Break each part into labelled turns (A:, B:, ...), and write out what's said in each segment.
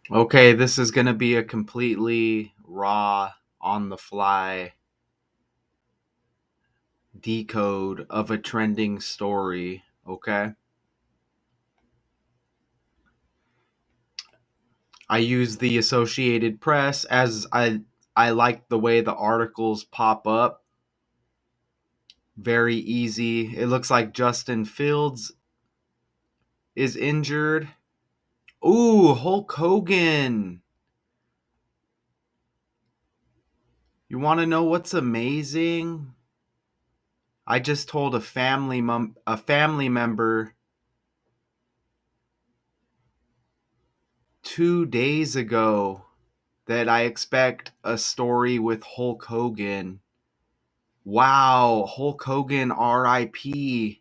A: Okay, this is going to be a completely raw, on the fly decode of a trending story. Okay. I use the Associated Press as I like the way the articles pop up. Very easy. It looks like Justin Fields is injured. Ooh, Hulk Hogan. You want to know what's amazing? I just told a family member 2 days ago that I expect a story with Hulk Hogan. Wow, Hulk Hogan RIP.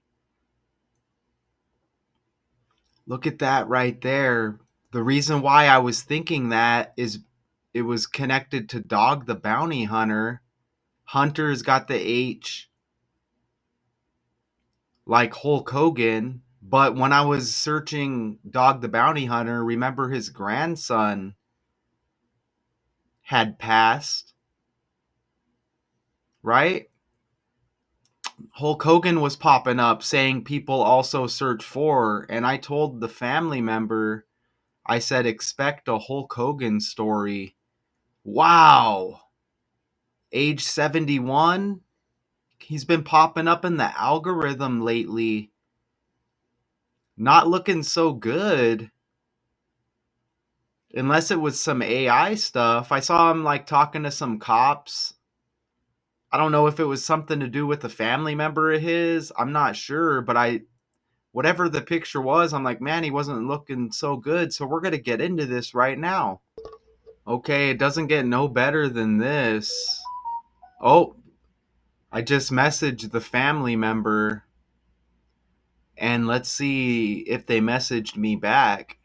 A: Look at that right there. The reason why I was thinking that is it was connected to Dog the Bounty Hunter. Hunter's got the H like Hulk Hogan, but when I was searching Dog the Bounty Hunter, remember his grandson had passed, right? Hulk Hogan was popping up saying people also search for, and I told the family member, I said, expect a Hulk Hogan story. Wow. Age 71? He's been popping up in the algorithm lately. Not looking so good. Unless it was some AI stuff. I saw him like talking to some cops. I don't know if it was something to do with a family member of his. I'm not sure, but whatever the picture was, I'm like, man, he wasn't looking so good. So we're going to get into this right now. Okay, it doesn't get no better than this. Oh, I just messaged the family member and let's see if they messaged me back.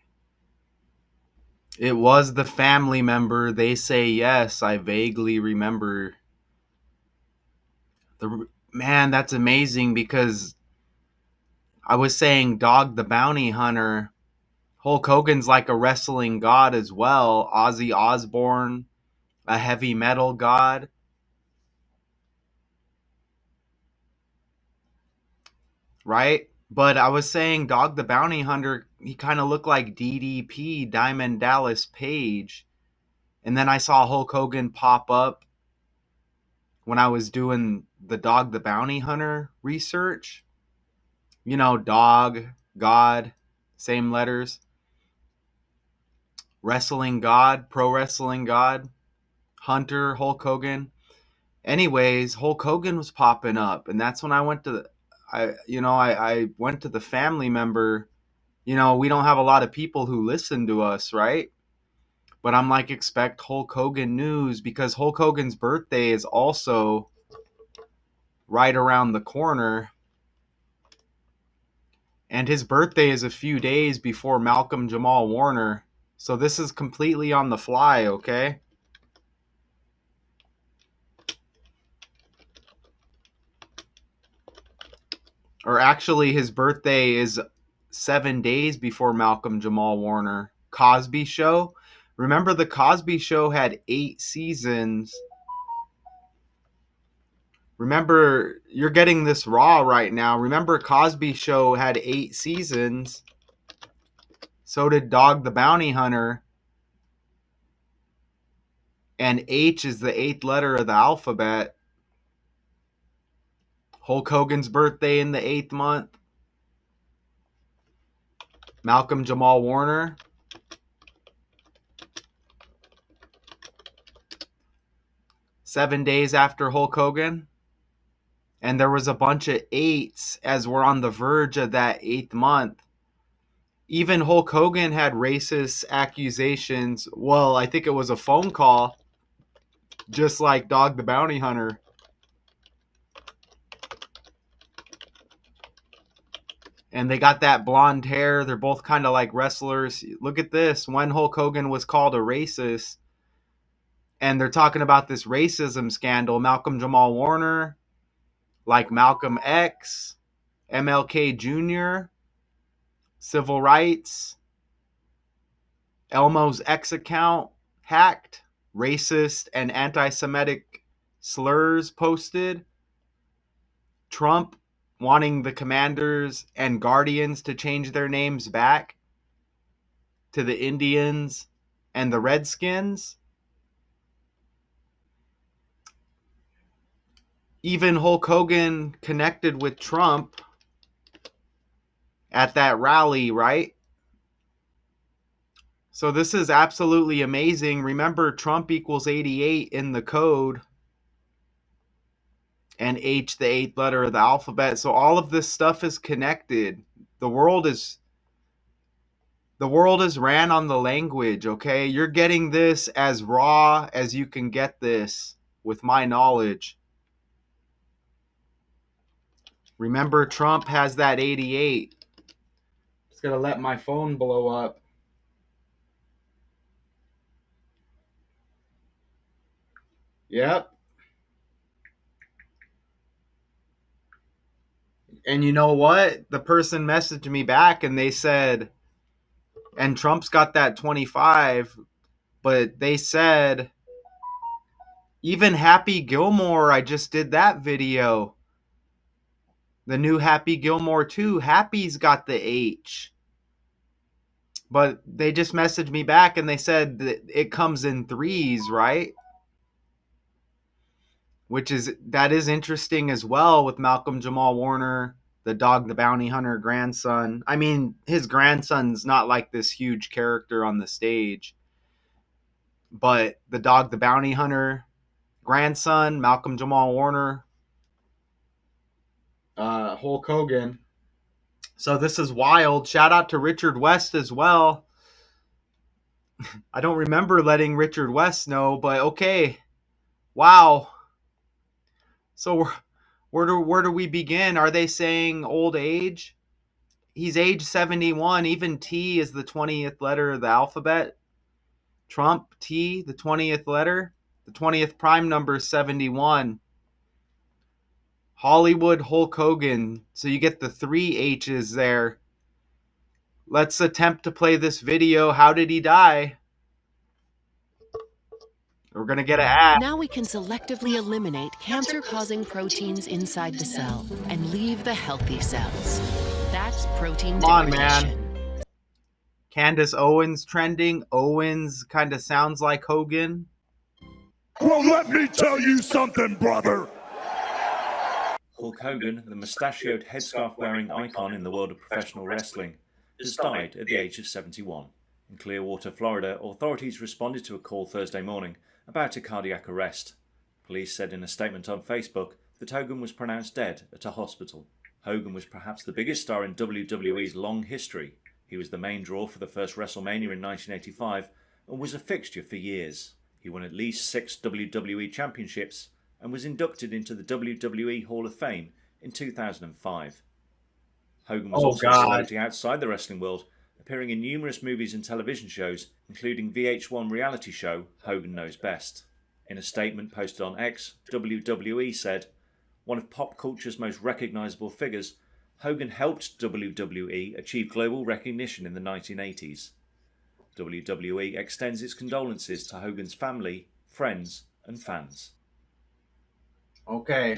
A: It was the family member. They say yes. I vaguely remember. Man, that's amazing because I was saying Dog the Bounty Hunter. Hulk Hogan's like a wrestling god as well. Ozzy Osbourne, a heavy metal god, right? But I was saying Dog the Bounty Hunter, he kind of looked like DDP, Diamond Dallas Page. And then I saw Hulk Hogan pop up when I was doing the Dog the Bounty Hunter research. You know, dog, god, same letters. Wrestling god, pro wrestling god, Hunter, Hulk Hogan. Anyways, Hulk Hogan was popping up, and that's when I went to I went to the family member. You know, we don't have a lot of people who listen to us, right? But I'm like, expect Hulk Hogan news because Hulk Hogan's birthday is also right around the corner. And his birthday is a few days before Malcolm Jamal Warner. So this is completely on the fly, okay? Or actually, his birthday is 7 days before Malcolm Jamal Warner. Cosby Show. Remember, the Cosby Show had 8 seasons. Remember, you're getting this raw right now. Remember, Cosby Show had 8 seasons. So did Dog the Bounty Hunter. And H is the eighth letter of the alphabet. Hulk Hogan's birthday in the 8th month. Malcolm Jamal Warner. 7 days after Hulk Hogan. And there was a bunch of eights as we're on the verge of that 8th month. Even Hulk Hogan had racist accusations. Well, I think it was a phone call, just like Dog the Bounty Hunter. And they got that blonde hair. They're both kind of like wrestlers. Look at this. When Hulk Hogan was called a racist, and they're talking about this racism scandal. Malcolm Jamal Warner, like Malcolm X, MLK Jr., civil rights. Elmo's X account hacked, racist and anti-Semitic slurs posted, Trump wanting the Commanders and Guardians to change their names back to the Indians and the Redskins. Even Hulk Hogan connected with Trump at that rally, right? So this is absolutely amazing. Remember, Trump equals 88 in the code, and H, the eighth letter of the alphabet. So all of this stuff is connected. The world is ran on the language, okay? You're getting this as raw as you can get this with my knowledge. Remember, Trump has that 88. Just gonna let my phone blow up. Yep. And you know what? The person messaged me back and they said, and Trump's got that 25, but they said, even Happy Gilmore, I just did that video. The new Happy Gilmore 2, Happy's got the H. But they just messaged me back and they said that it comes in threes, right? That is interesting as well with Malcolm Jamal Warner, the Dog the Bounty Hunter grandson. I mean, his grandson's not like this huge character on the stage, but the Dog the Bounty Hunter grandson, Malcolm Jamal Warner, Hulk Hogan. So this is wild. Shout out to Richard West as well. I don't remember letting Richard West know, but okay. Wow. So where do we begin? Are they saying old age? He's age 71. Even T is the 20th letter of the alphabet. Trump, T, the 20th letter. The 20th prime number is 71. Hollywood, Hulk Hogan. So you get the 3 H's there. Let's attempt to play this video. How did he die? We're going to get an ad.
B: Now we can selectively eliminate cancer-causing proteins inside the cell and leave the healthy cells. That's protein degradation.
A: Man. Candace Owens trending. Owens kind of sounds like Hogan.
C: Well, let me tell you something, brother.
D: Hulk Hogan, the mustachioed headscarf-wearing icon in the world of professional wrestling, has died at the age of 71. In Clearwater, Florida, authorities responded to a call Thursday morning about a cardiac arrest. Police said in a statement on Facebook that Hogan was pronounced dead at a hospital. Hogan was perhaps the biggest star in WWE's long history. He was the main draw for the first WrestleMania in 1985 and was a fixture for years. He won at least 6 WWE championships and was inducted into the WWE Hall of Fame in 2005. Hogan was also a celebrity outside the wrestling world, appearing in numerous movies and television shows, including VH1 reality show Hogan Knows Best. In a statement posted on X, WWE said, "One of pop culture's most recognisable figures, Hogan helped WWE achieve global recognition in the 1980s. WWE extends its condolences to Hogan's family, friends and fans."
A: Okay.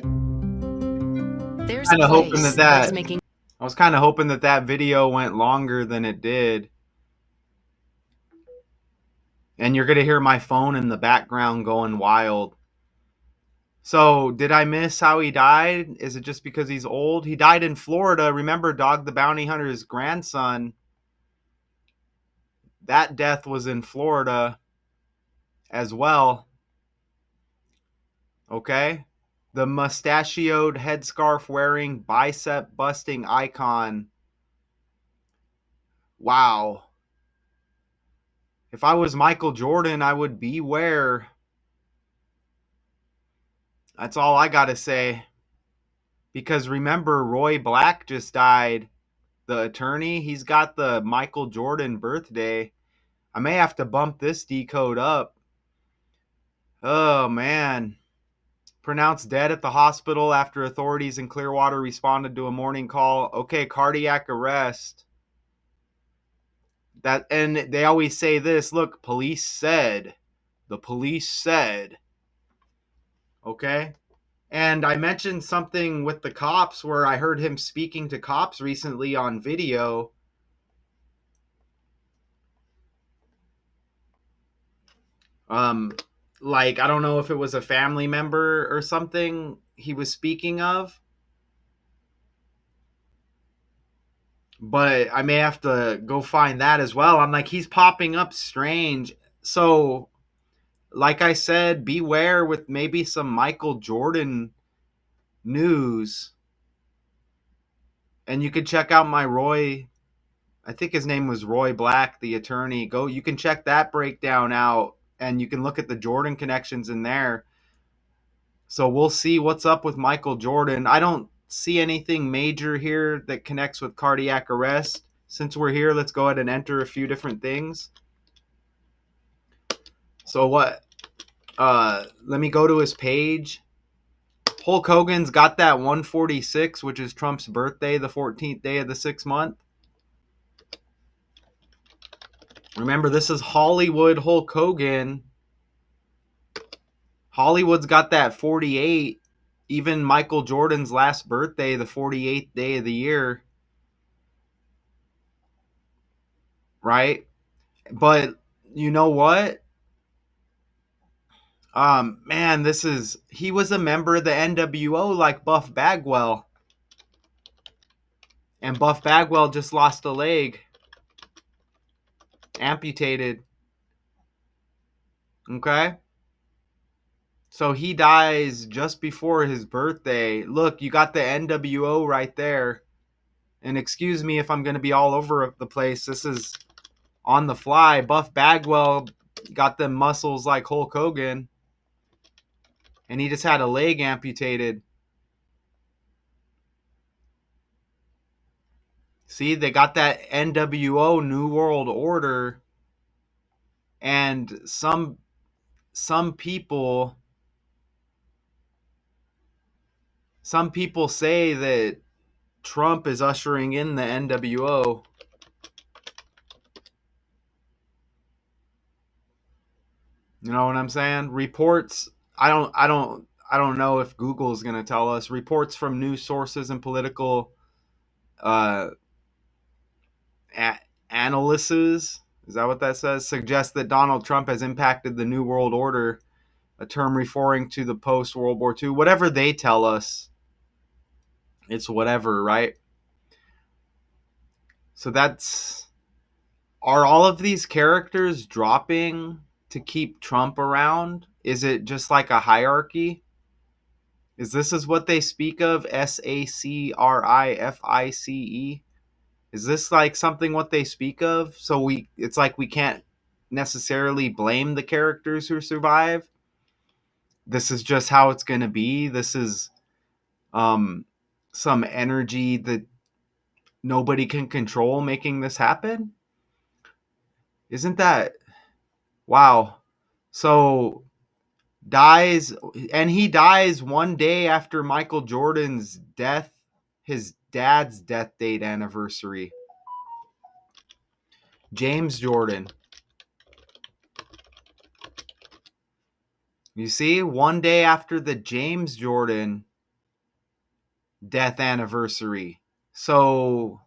B: There's a place that's making...
A: I was kind of hoping that video went longer than it did. And you're going to hear my phone in the background going wild. So, did I miss how he died? Is it just because he's old? He died in Florida. Remember, Dog the Bounty Hunter's grandson? That death was in Florida as well. Okay? The mustachioed, headscarf-wearing, bicep-busting icon. Wow. If I was Michael Jordan, I would beware. That's all I got to say. Because remember, Roy Black just died. The attorney, he's got the Michael Jordan birthday. I may have to bump this decode up. Oh, man. Pronounced dead at the hospital after authorities in Clearwater responded to a morning call. Okay, cardiac arrest. That, and they always say this, look, police said, the police said, okay? And I mentioned something with the cops where I heard him speaking to cops recently on video. Like, I don't know if it was a family member or something he was speaking of, but I may have to go find that as well. I'm like, he's popping up strange. So, like I said, beware with maybe some Michael Jordan news. And you could check out my Roy, I think his name was Roy Black, the attorney. Go, you can check that breakdown out and you can look at the Jordan connections in there. So we'll see what's up with Michael Jordan. I don't see anything major here that connects with cardiac arrest. Since we're here, let's go ahead and enter a few different things. So what? Let me go to his page. Hulk Hogan's got that 146, which is Trump's birthday, the 14th day of the 6th month. Remember, this is Hollywood Hulk Hogan. Hollywood's got that 48. Even Michael Jordan's last birthday, the 48th day of the year. Right? But you know what? Man, he was a member of the NWO like Buff Bagwell. And Buff Bagwell just lost a leg. Amputated. Okay? So he dies just before his birthday. Look, you got the NWO right there. And excuse me if I'm going to be all over the place. This is on the fly. Buff Bagwell got them muscles like Hulk Hogan. And he just had a leg amputated. See, they got that NWO New World Order. And some people say that Trump is ushering in the NWO. You know what I'm saying? Reports, I don't know if Google is going to tell us. Reports from news sources and political uh analysts, is that what that says? Suggest that Donald Trump has impacted the New World Order, a term referring to the post World War II. Whatever they tell us, it's whatever, right? So are all of these characters dropping to keep Trump around? Is it just like a hierarchy? Is what they speak of? SACRIFICE? Is this like something what they speak of? So it's like we can't necessarily blame the characters who survive. This is just how it's going to be. This is some energy that nobody can control making this happen. Isn't that wow? So dies, and he dies one day after Michael Jordan's death, his dad's death date anniversary. James Jordan. You see, one day after the James Jordan death anniversary. So,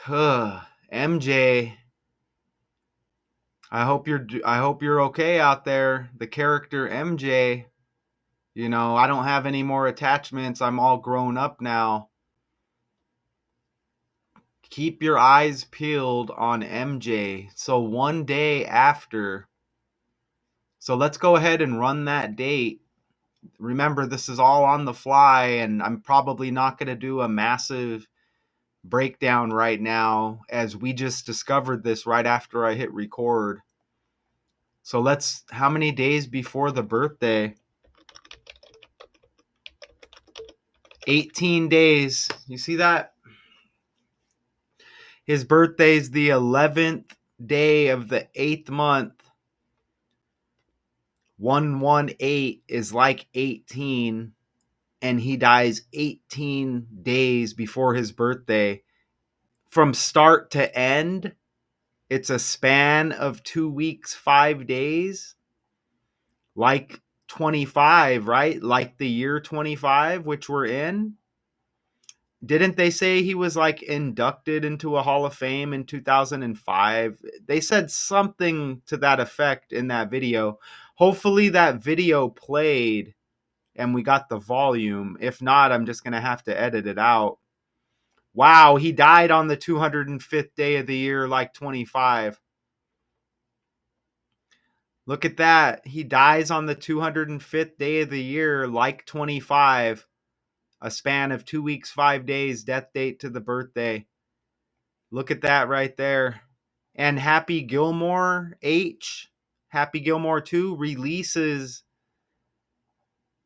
A: MJ, I hope you're okay out there. The character MJ, I don't have any more attachments. I'm all grown up now. Keep your eyes peeled on MJ. So one day after. So let's go ahead and run that date. Remember, this is all on the fly, and I'm probably not going to do a massive breakdown right now, as we just discovered this right after I hit record. So how many days before the birthday? 18 days. You see that? His birthday's the 11th day of the 8th month. 118 is like 18, and he dies 18 days before his birthday. from start to end, it's a span of 2 weeks, 5 days, like 25, right? Like the year 25, which we're in. Didn't they say he was like inducted into a Hall of Fame in 2005? They said something to that effect in that video. Hopefully that video played and we got the volume. If not, I'm just going to have to edit it out. Wow, he died on the 205th day of the year, like 25. Look at that. He dies on the 205th day of the year, like 25. A span of 2 weeks, 5 days, death date to the birthday. Look at that right there. And Happy Gilmore H, Happy Gilmore 2 releases.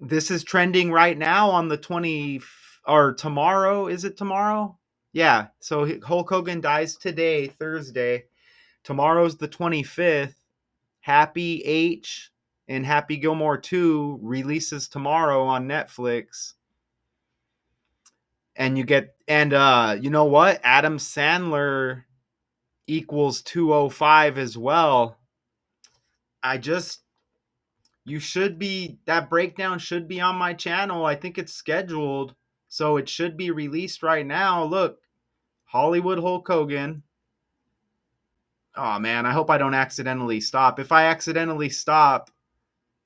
A: This is trending right now on the 20, or tomorrow. Is it tomorrow? Yeah. So Hulk Hogan dies today, Thursday. Tomorrow's the 25th. Happy H and Happy Gilmore 2 releases tomorrow on Netflix. And you get, and you know what? Adam Sandler equals 205 as well. You should be, that breakdown should be on my channel. I think it's scheduled, so it should be released right now. Look, Hollywood Hulk Hogan. Oh man, I hope I don't accidentally stop. If I accidentally stop,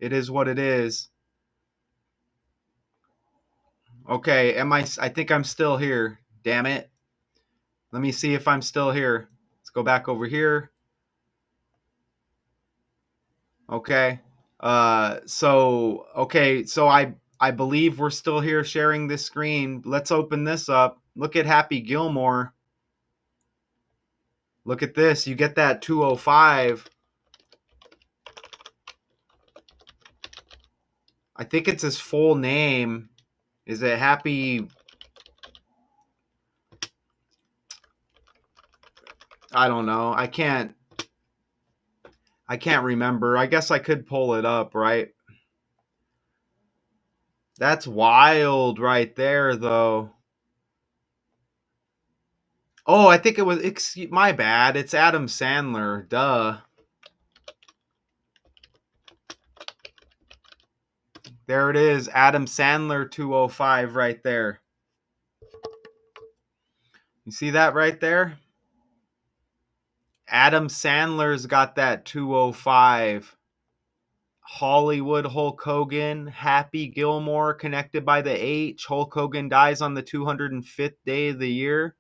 A: it is what it is. Okay, I think I'm still here. Damn it. Let me see if I'm still here. Let's go back over here. Okay. So I believe we're still here sharing this screen. Let's open this up. Look at Happy Gilmore. Look at this. You get that 205. I think it's his full name. Is it Happy? I don't know. I can't remember. I guess I could pull it up, right? That's wild right there, though. Oh, I think it was, my bad. It's Adam Sandler. Duh. There it is. Adam Sandler 205 right there. You see that right there? Adam Sandler's got that 205. Hollywood Hulk Hogan, Happy Gilmore connected by the H. Hulk Hogan dies on the 205th day of the year.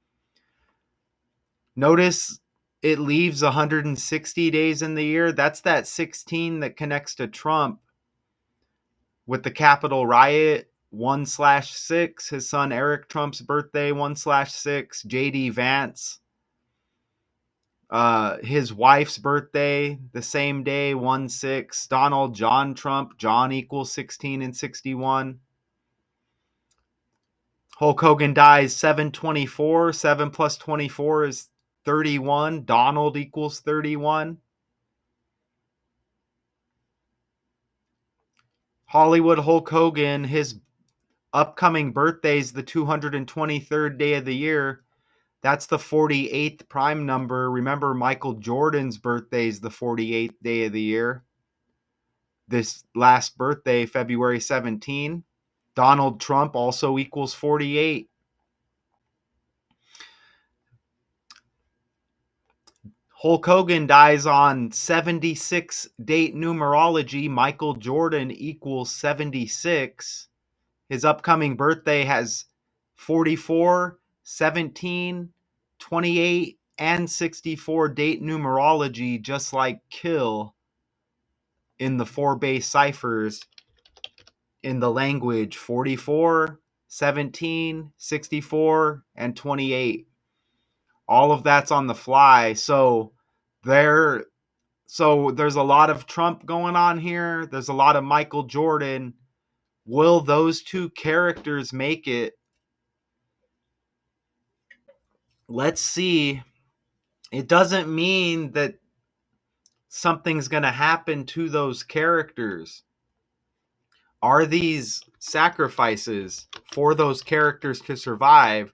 A: Notice it leaves 160 days in the year. That's that 16 that connects to Trump with the Capitol riot 1/6. His son Eric Trump's birthday 1/6. JD Vance. His wife's birthday the same day 1/6. Donald John Trump. John equals 16 and 61. Hulk Hogan dies 7/24. 7 plus 24 is 31. Donald equals 31. Hollywood Hulk Hogan, his upcoming birthday is the 223rd day of the year. That's the 48th prime number. Remember, Michael Jordan's birthday is the 48th day of the year. This last birthday, February 17. Donald Trump also equals 48. Hulk Hogan dies on 76 date numerology. Michael Jordan equals 76. His upcoming birthday has 44, 17, 28, and 64 date numerology, just like Kill in the 4-base ciphers in the language 44, 17, 64, and 28. All of that's on the fly. There's a lot of Trump going on here. There's a lot of Michael Jordan. Will those two characters make it? Let's see. It doesn't mean that something's going to happen to those characters. Are these sacrifices for those characters to survive?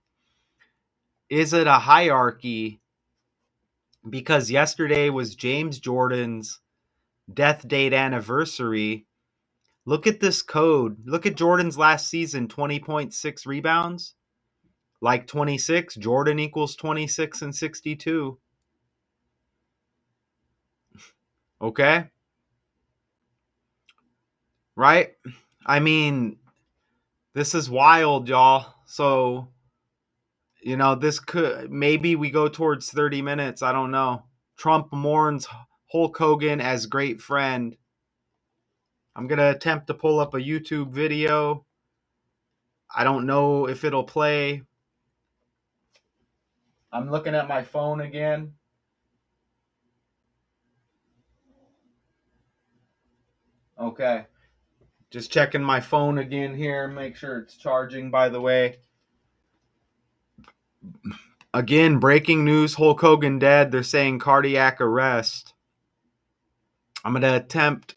A: is it a hierarchy? Because yesterday was James Jordan's death date anniversary. Look at this code. Look at Jordan's last season, 20.6 rebounds. Like 26, Jordan equals 26 and 62. Okay? Right? I mean, this is wild, y'all. So, this could, maybe we go towards 30 minutes. I don't know. Trump mourns Hulk Hogan as great friend. I'm going to attempt to pull up a YouTube video. I don't know if it'll play. I'm looking at my phone again. Okay. Just checking my phone again here. Make sure it's charging, by the way. Again, breaking news, Hulk Hogan dead. They're saying cardiac arrest. I'm going to attempt.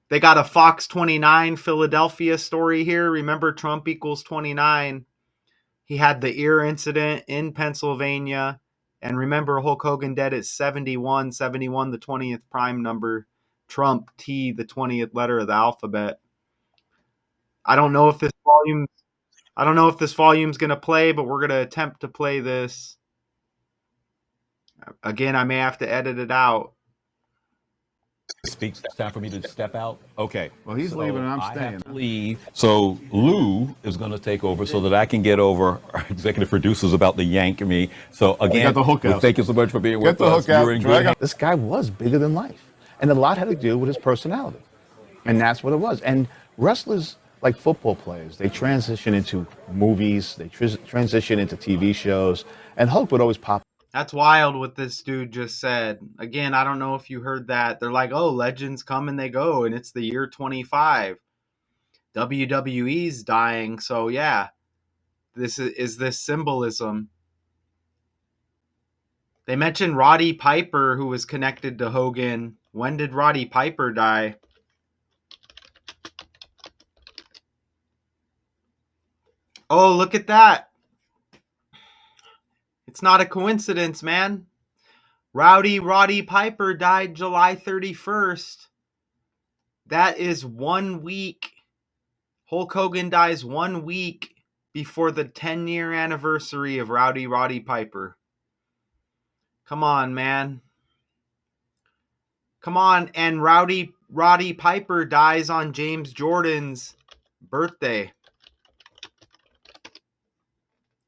A: They got a Fox 29 Philadelphia story here. Remember, Trump equals 29. He had the ear incident in Pennsylvania. And remember, Hulk Hogan dead at 71, the 20th prime number. Trump, T, the 20th letter of the alphabet. I don't know if this volume's going to play, but we're going to attempt to play this. Again, I may have to edit it out.
E: Speaks. It's time for me to step out. Okay.
C: Well, he's leaving and I'm
E: I
C: staying.
E: have to leave. So Lou is going to take over so that I can get over. Our executive producer's about to yank me. So again,
C: got the hook out.
E: thank you so much for being
C: Get
E: with
C: the
E: us.
C: hook out.
E: You're in
C: Drag
E: good
C: him.
F: This guy was bigger than life. And a lot had to do with his personality. And that's what it was. And wrestlers, like football players, they transition into movies, they transition into TV shows. And Hulk would always pop.
A: That's wild what this dude just said. Again, I don't know if you heard that. They're like, oh, legends come and they go, and it's the year 25. WWE's dying, so yeah. This is this symbolism. They mentioned Roddy Piper, who was connected to Hogan. When did Roddy Piper die? Oh, look at that. It's not a coincidence, man. Roddy Piper died July 31st. That is 1 week. Hulk Hogan dies 1 week before the 10-year anniversary of Roddy Piper. Come on, man. Come on, and Roddy Piper dies on James Jordan's birthday.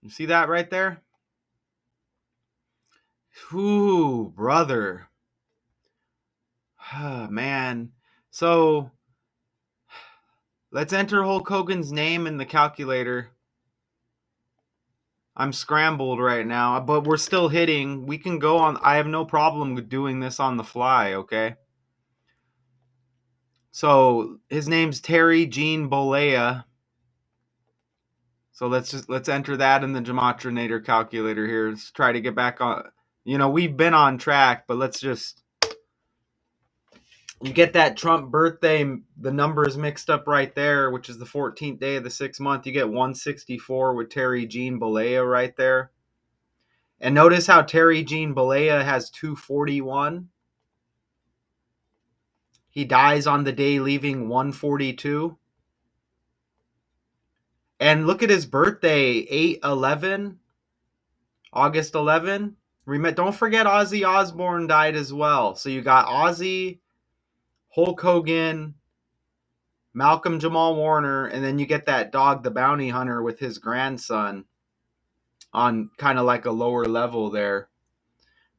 A: You see that right there? Ooh, brother. Man. So, let's enter Hulk Hogan's name in the calculator. I'm scrambled right now, but we're still hitting. We can go on. I have no problem with doing this on the fly, okay? So, his name's Terry Gene Bollea. So let's enter that in the Gematrinator calculator here. Let's try to get back on. We've been on track, but let's just. You get that Trump birthday, the numbers mixed up right there, which is the 14th day of the 6th month. You get 164 with Terry Gene Bollea right there. And notice how Terry Gene Bollea has 241. He dies on the day leaving 142. And look at his birthday, 8/11, August 11. Don't forget Ozzy Osbourne died as well. So you got Ozzy, Hulk Hogan, Malcolm Jamal Warner, and then you get that dog, the bounty hunter, with his grandson on kind of like a lower level there.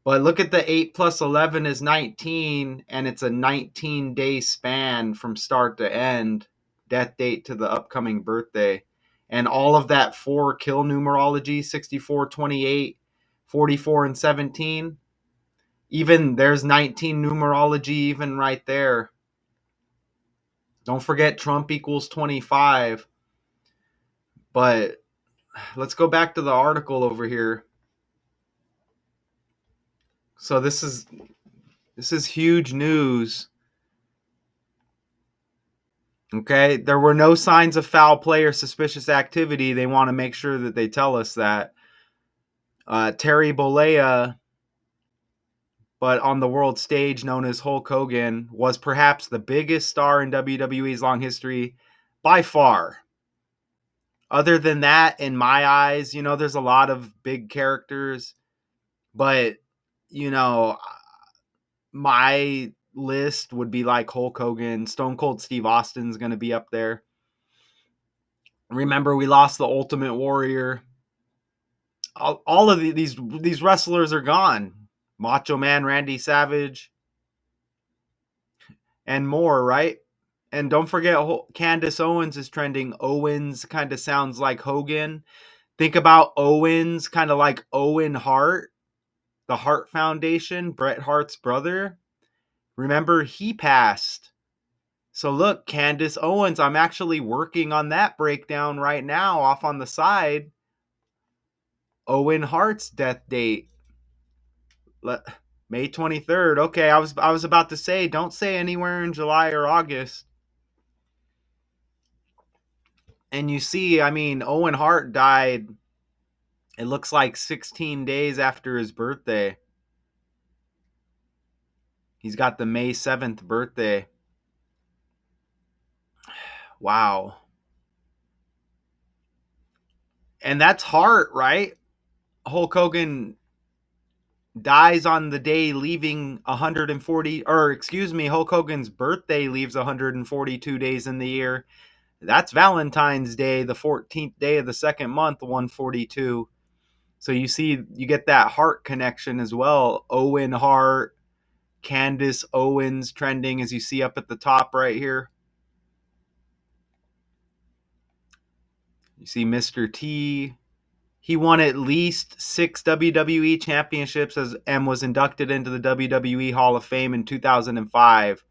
A: But look at the 8 plus 11 is 19, and it's a 19-day span from start to end, death date to the upcoming birthday. And all of that 4 kill numerology, 64, 28, 44, and 17. Even there's 19 numerology even right there. Don't forget Trump equals 25. But let's go back to the article over here. So this is huge news. Okay, there were no signs of foul play or suspicious activity. They want to make sure that they tell us that. Terry Bollea, but on the world stage known as Hulk Hogan, was perhaps the biggest star in WWE's long history by far. Other than that, in my eyes, there's a lot of big characters, but, my list would be like Hulk Hogan. Stone Cold Steve Austin's going to be up there. Remember, we lost the Ultimate Warrior. All of these wrestlers are gone. Macho Man Randy Savage and more, right? And don't forget, Candace Owens is trending. Owens kind of sounds like Hogan. Think about Owens kind of like Owen Hart, the Hart Foundation, Bret Hart's brother. Remember, he passed. So look, Candace Owens, I'm actually working on that breakdown right now off on the side. Owen Hart's death date. May 23rd. Okay, I was about to say, don't say anywhere in July or August. And you see, Owen Hart died, it looks like 16 days after his birthday. He's got the May 7th birthday. Wow. And that's Hart, right? Hulk Hogan dies on the day leaving 140, Hulk Hogan's birthday leaves 142 days in the year. That's Valentine's Day, the 14th day of the second month, 142. So you see, you get that Hart connection as well. Owen Hart, Candace Owens trending, as you see up at the top right here. You see Mr. T. He won at least 6 WWE championships and was inducted into the WWE Hall of Fame in 2005.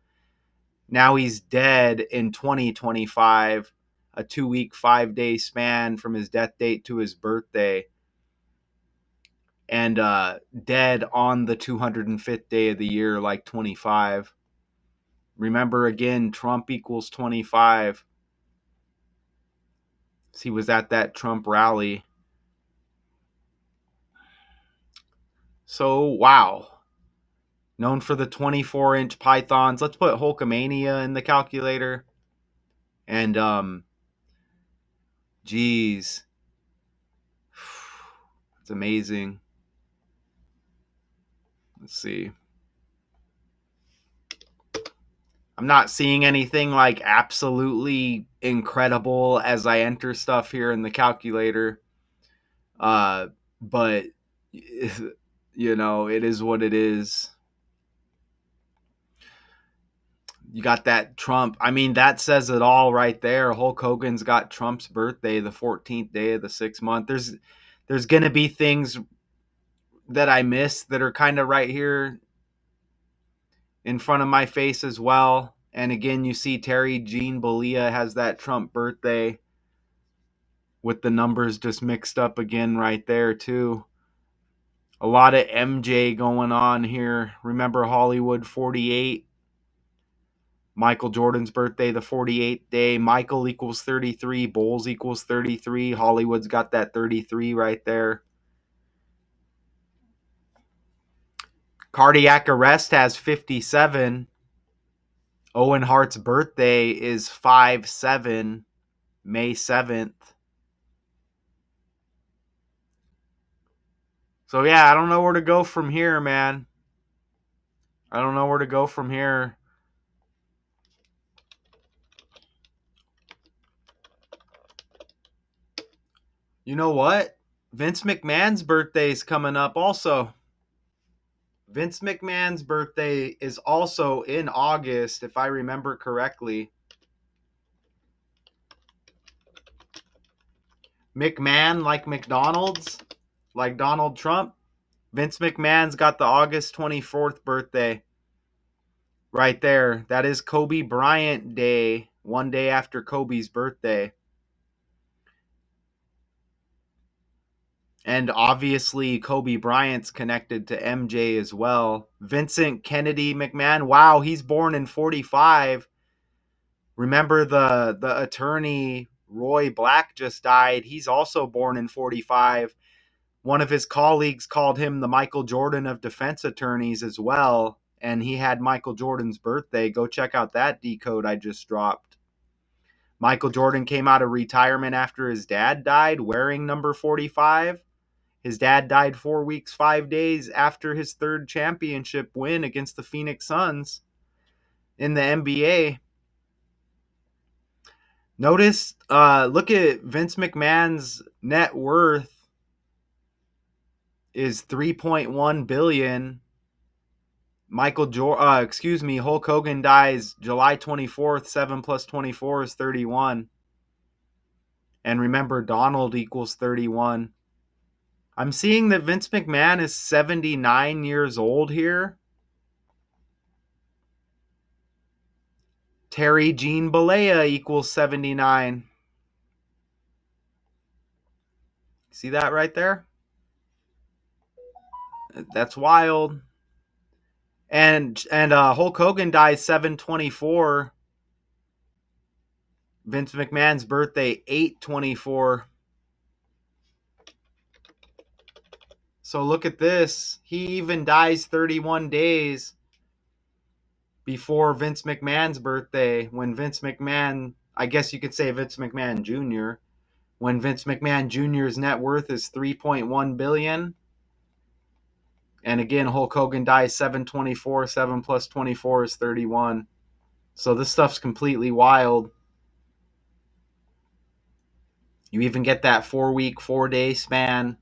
A: Now he's dead in 2025, a 2-week, 5-day span from his death date to his birthday. And dead on the 205th day of the year, like 25. Remember, again, Trump equals 25. He was at that Trump rally. So, wow. Known for the 24-inch pythons. Let's put Hulkamania in the calculator. And, geez. It's amazing. Let's see. I'm not seeing anything like absolutely incredible as I enter stuff here in the calculator. But, it is what it is. You got that Trump. That says it all right there. Hulk Hogan's got Trump's birthday, the 14th day of the 6th month. There's going to be things that I miss that are kind of right here in front of my face as well. And again, you see Terry Jean Bollea has that Trump birthday with the numbers just mixed up again right there too. A lot of MJ going on here. Remember Hollywood 48? Michael Jordan's birthday, the 48th day. Michael equals 33. Bulls equals 33. Hollywood's got that 33 right there. Cardiac arrest has 57. Owen Hart's birthday is 5/7, May 7th. So yeah, I don't know where to go from here, man. I don't know where to go from here. You know what? Vince McMahon's birthday is coming up also. Vince McMahon's birthday is also in August, if I remember correctly. McMahon, like McDonald's, like Donald Trump. Vince McMahon's got the August 24th birthday. Right there. That is Kobe Bryant Day, one day after Kobe's birthday. And obviously, Kobe Bryant's connected to MJ as well. Vincent Kennedy McMahon. Wow, he's born in 45. Remember the attorney Roy Black just died. He's also born in 45. one of his colleagues called him the Michael Jordan of defense attorneys as well. And he had Michael Jordan's birthday. Go check out that decode I just dropped. Michael Jordan came out of retirement after his dad died wearing number 45. His dad died 4 weeks, 5 days after his third championship win against the Phoenix Suns in the NBA. Notice, look at Vince McMahon's net worth is $3.1 billion. Hulk Hogan dies July 24th. 7 plus 24 is 31. And remember, Donald equals 31. I'm seeing that Vince McMahon is 79 years old here. Terry Jean Bollea equals 79. See that right there? That's wild. And Hulk Hogan dies 7/24. Vince McMahon's birthday 8/24. So look at this. He even dies 31 days before Vince McMahon's birthday, when Vince McMahon, I guess you could say Vince McMahon Jr., when Vince McMahon Jr.'s net worth is $3.1 billion. And again, Hulk Hogan dies 7/24. 7 plus 24 is 31. So this stuff's completely wild. You even get that 4-week, 4-day span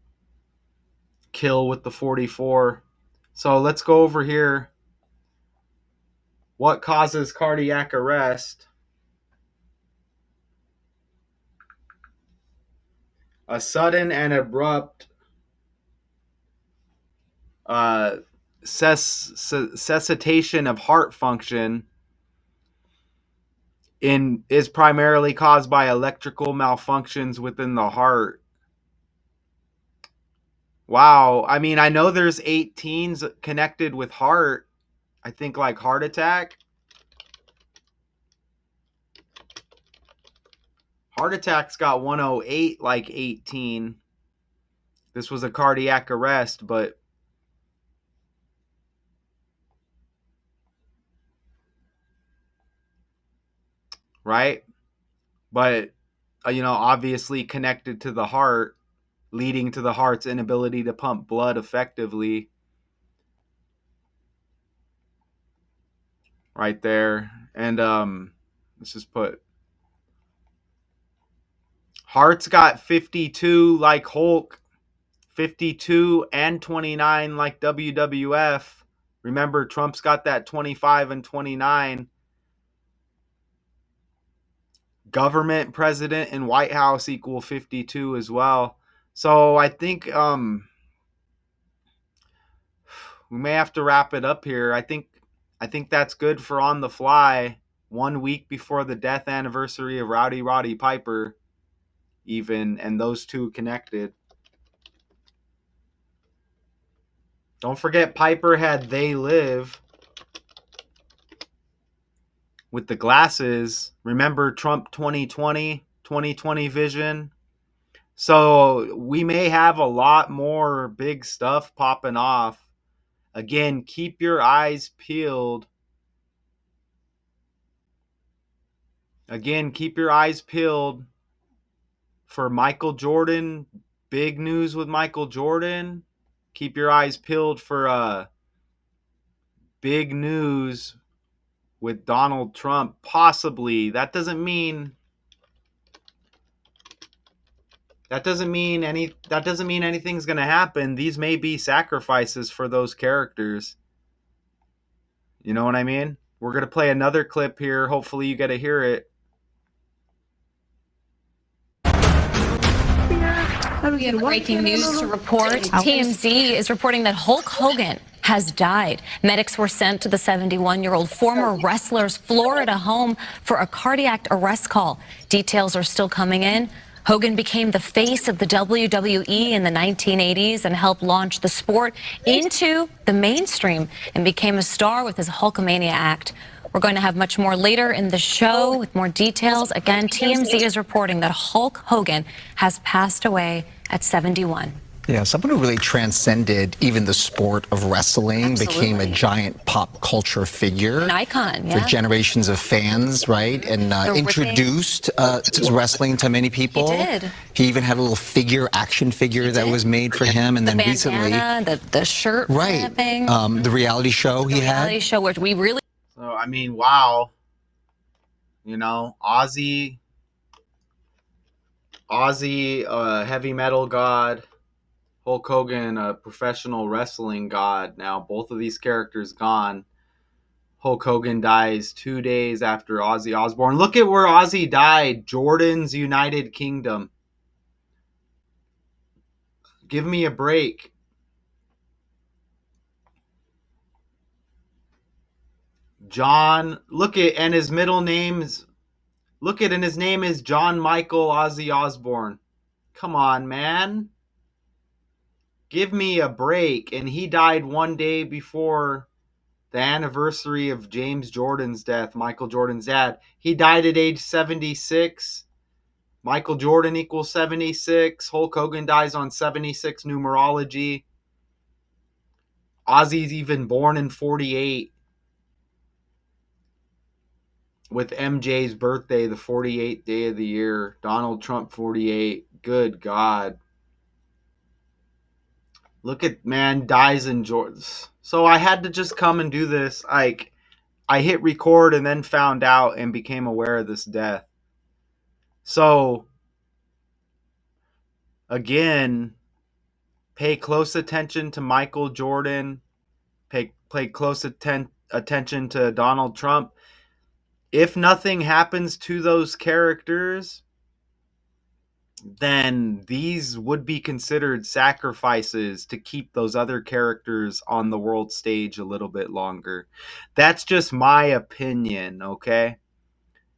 A: kill with the 44. So let's go over here. What causes cardiac arrest? A sudden and abrupt cessation of heart function is primarily caused by electrical malfunctions within the heart. Wow. I mean, I know there's 18s connected with heart. I think like heart attack. Heart attack's got 108 like 18. This was a cardiac arrest, but right? But, obviously connected to the heart, leading to the heart's inability to pump blood effectively. Right there. And let's just put heart's got 52 like Hulk, 52 and 29 like WWF. Remember, Trump's got that 25 and 29. Government, president, and White House equal 52 as well. So I think we may have to wrap it up here. I think that's good for On the Fly. 1 week before the death anniversary of Rowdy Roddy Piper, even, and those two connected. Don't forget, Piper had They Live with the glasses. Remember Trump 2020 vision? So we may have a lot more big stuff popping off. Again, keep your eyes peeled. For Michael Jordan. Big news with Michael Jordan. Keep your eyes peeled for big news with Donald Trump. Possibly. That doesn't mean anything's going to happen. These may be sacrifices for those characters. You know what I mean? We're going to play another clip here. Hopefully you get to hear it.
G: We have breaking news to report. TMZ is reporting that Hulk Hogan has died. Medics were sent to the 71-year-old former wrestler's Florida home for a cardiac arrest call. Details are still coming in. Hogan became the face of the WWE in the 1980s and helped launch the sport into the mainstream and became a star with his Hulkamania act. We're going to have much more later in the show with more details. Again, TMZ is reporting that Hulk Hogan has passed away at 71.
H: Yeah, someone who really transcended even the sport of wrestling, became a
G: Absolutely.
H: giant pop culture figure.
G: An icon,
H: For
G: yeah.
H: generations of fans, right? And introduced wrestling to many people.
G: He did.
H: He even had a little action figure that was made for him. And
G: The
H: then recently,
G: bandana, the shirt
H: right,
G: wrapping.
H: the reality show he had.
G: Reality show where we really.
A: So, I mean, wow. You know, Ozzy, heavy metal god. Hulk Hogan, a professional wrestling god. Now, both of these characters gone. Hulk Hogan dies 2 days after Ozzy Osbourne. Look at where Ozzy died. Jordan's United Kingdom. Give me a break. John, look at, and his middle name's, look at, and his name is John Michael Ozzy Osbourne. Come on, man. Give me a break. And he died 1 day before the anniversary of James Jordan's death, Michael Jordan's dad. He died at age 76. Michael Jordan equals 76. Hulk Hogan dies on 76 numerology. Ozzy's even born in 48. With MJ's birthday, the 48th day of the year. Donald Trump, 48. Good God. Look at, man, dies in Jordans. So I had to just come and do this. Like, I hit record and then found out and became aware of this death. So, again, pay close attention to Michael Jordan. Pay close attention to Donald Trump. If nothing happens to those characters, then these would be considered sacrifices to keep those other characters on the world stage a little bit longer. That's just my opinion, okay?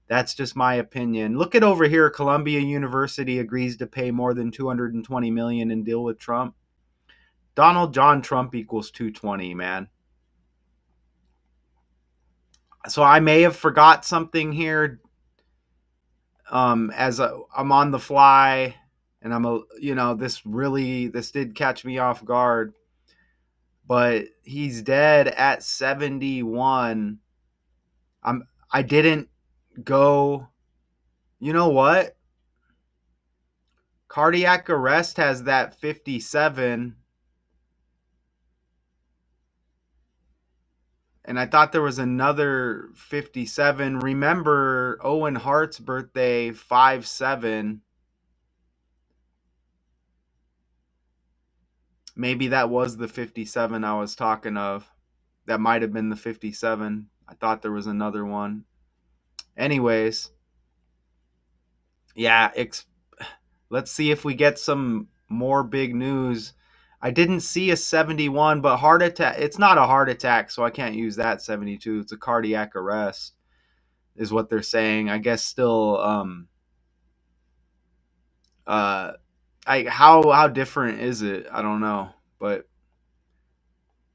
A: That's just my opinion. Look at over here. Columbia University agrees to pay more than $220 million and deal with Trump. Donald John Trump equals 220, man. So I may have forgot something here. I'm on the fly, and this did catch me off guard. But he's dead at 71. I didn't go. You know what? Cardiac arrest has that 57. And I thought there was another 57. Remember Owen Hart's birthday, 5/7. Maybe that was the 57 I was talking of. That might have been the 57. I thought there was another one. Anyways, yeah, let's see if we get some more big news. I didn't see a 71, but heart attack. It's not a heart attack, so I can't use that 72. It's a cardiac arrest, is what they're saying. I guess still, how different is it? I don't know, but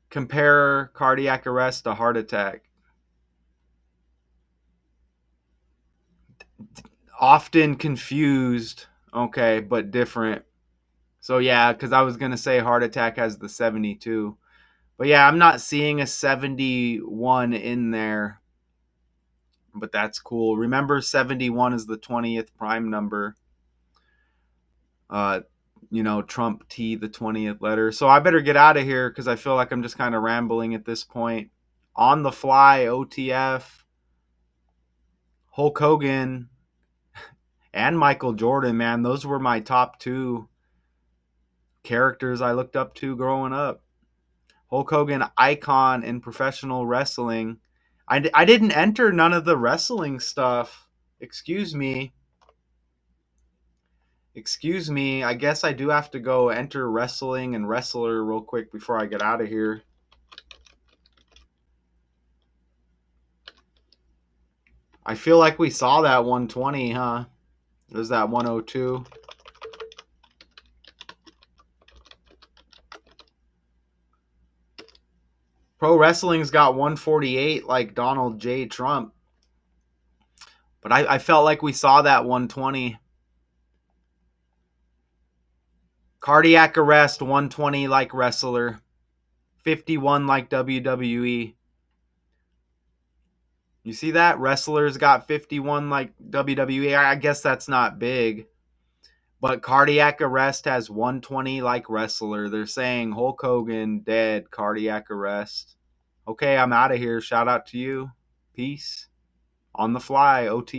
A: compare cardiac arrest to heart attack. Often confused, okay, but different. So yeah, because I was gonna say heart attack has the 72, but yeah, I'm not seeing a 71 in there. But that's cool. Remember, 71 is the 20th prime number. Uh, Trump T, the 20th letter. So I better get out of here because I feel like I'm just kind of rambling at this point. On the fly, OTF, Hulk Hogan, and Michael Jordan, man. Those were my top two characters I looked up to growing up. Hulk Hogan, icon in professional wrestling. I didn't enter none of the wrestling stuff. Excuse me. I guess I do have to go enter wrestling and wrestler real quick before I get out of here. I feel like we saw that 120, huh? There's that 102. Pro Wrestling's got 148 like Donald J. Trump. But I felt like we saw that 120. Cardiac arrest, 120 like wrestler, 51 like WWE. You see that? Wrestlers got 51 like WWE. I guess that's not big. But cardiac arrest has 120 like wrestler. They're saying Hulk Hogan dead, cardiac arrest. Okay, I'm out of here. Shout out to you. Peace. On the fly, OTF.